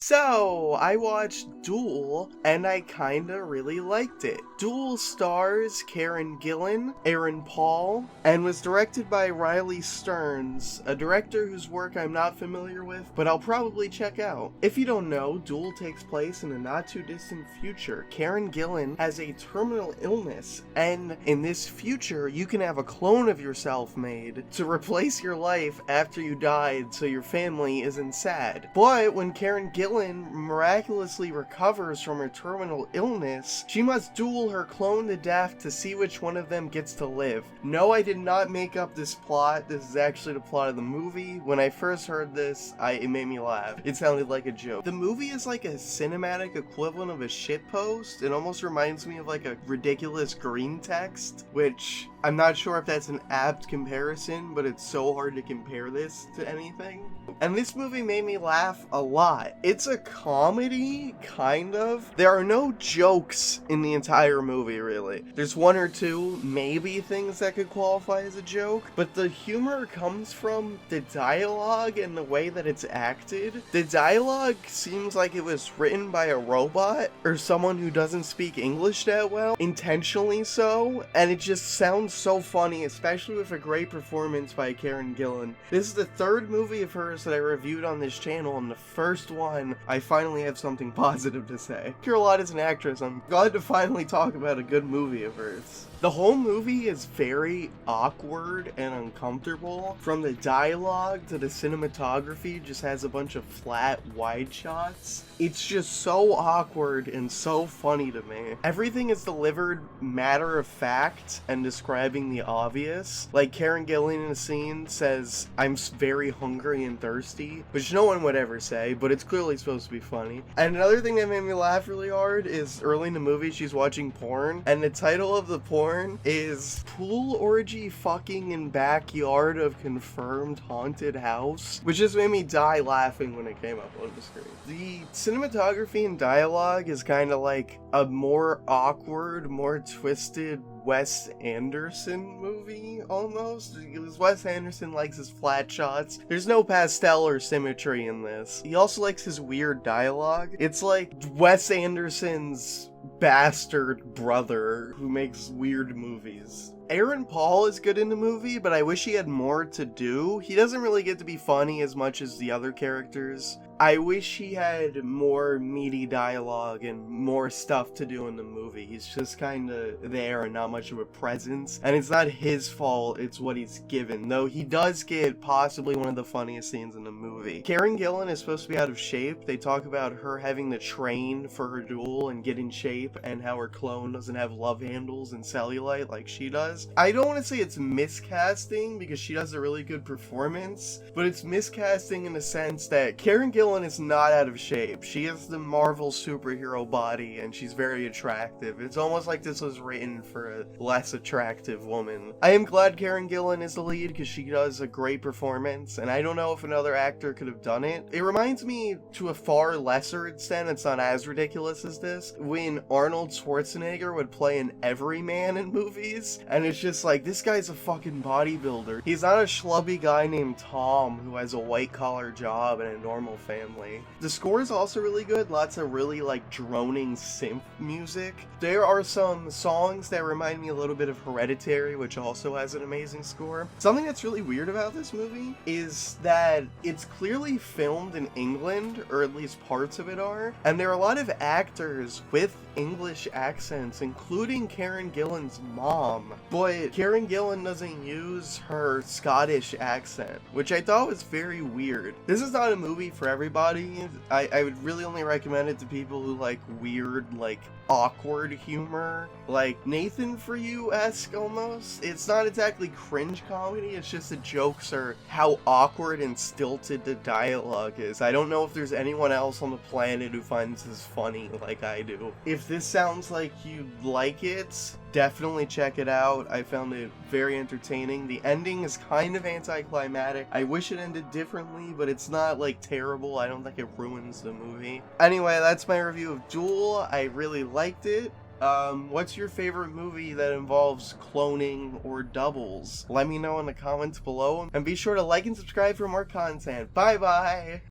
So, I watched Duel, and I kinda really liked it. Duel stars Karen Gillen, Aaron Paul, and was directed by Riley Stearns, a director whose work I'm not familiar with, but I'll probably check out. If you don't know, Duel takes place in a not too distant future. Karen Gillen has a terminal illness, and in this future, you can have a clone of yourself made to replace your life after you died so your family isn't sad. But when Karen Gillen miraculously recovers from her terminal illness, she must duel her clone to death to see which one of them gets to live. No, I did not make up this plot. This is actually the plot of the movie. When I first heard this, it made me laugh. It sounded like a joke. The movie is like a cinematic equivalent of a shitpost. It almost reminds me of like a ridiculous green text, which I'm not sure if that's an apt comparison, but it's so hard to compare this to anything. And this movie made me laugh a lot. It's a comedy, kind of. There are no jokes in the entire movie, really. There's one or two, maybe, things that could qualify as a joke, but the humor comes from the dialogue and the way that it's acted. The dialogue seems like it was written by a robot, or someone who doesn't speak English that well, intentionally so, and it just sounds so funny, especially with a great performance by Karen Gillan. This is the third movie of hers that I reviewed on this channel, and the first one, I finally have something positive to say. I hear a lot as an actress. I'm glad to finally talk about a good movie of hers. The whole movie is very awkward and uncomfortable. From the dialogue to the cinematography, just has a bunch of flat, wide shots. It's just so awkward and so funny to me. Everything is delivered matter of fact and describing the obvious. Like Karen Gillan in a scene says, "I'm very hungry and thirsty," which no one would ever say, but it's clearly supposed to be funny. And another thing that made me laugh really hard is early in the movie she's watching porn, and the title of the porn is Pool Orgy Fucking in Backyard of Confirmed Haunted House, which just made me die laughing when it came up on the screen. The cinematography and dialogue is kind of like a more awkward, more twisted Wes Anderson movie, almost, because Wes Anderson likes his flat shots. There's no pastel or symmetry in this. He also likes his weird dialogue. It's like Wes Anderson's bastard brother who makes weird movies. Aaron Paul is good in the movie, but I wish he had more to do. He doesn't really get to be funny as much as the other characters. I wish he had more meaty dialogue and more stuff to do in the movie. He's just kind of there and not much of a presence. And it's not his fault, it's what he's given. Though he does get possibly one of the funniest scenes in the movie. Karen Gillan is supposed to be out of shape. They talk about her having to train for her duel and get in shape, and how her clone doesn't have love handles and cellulite like she does. I don't want to say it's miscasting, because she does a really good performance, but it's miscasting in the sense that Karen Gillan is not out of shape. She has the Marvel superhero body, and she's very attractive. It's almost like this was written for a less attractive woman. I am glad Karen Gillan is the lead, because she does a great performance, and I don't know if another actor could have done it. It reminds me, to a far lesser extent, it's not as ridiculous as this, when Arnold Schwarzenegger would play an everyman in movies, and it's just like, this guy's a fucking bodybuilder. He's not a schlubby guy named Tom who has a white-collar job and a normal family. The score is also really good, lots of really like droning synth music. There are some songs that remind me a little bit of Hereditary, which also has an amazing score. Something that's really weird about this movie is that it's clearly filmed in England, or at least parts of it are, and there are a lot of actors with English accents, including Karen Gillan's mom, but Karen Gillan doesn't use her Scottish accent, which I thought was very weird. This is not a movie for everybody. I would really only recommend it to people who like weird, like awkward humor, like Nathan For You-esque almost. It's not exactly cringe comedy, it's just the jokes are how awkward and stilted the dialogue is. I don't know if there's anyone else on the planet who finds this funny like I do. If this sounds like you like it, definitely check it out. I found it very entertaining. The ending is kind of anticlimactic. I wish it ended differently, but it's not like terrible. I don't think it ruins the movie. Anyway, that's my review of Duel. I really liked it. What's your favorite movie that involves cloning or doubles? Let me know in the comments below, and be sure to like and subscribe for more content. Bye bye!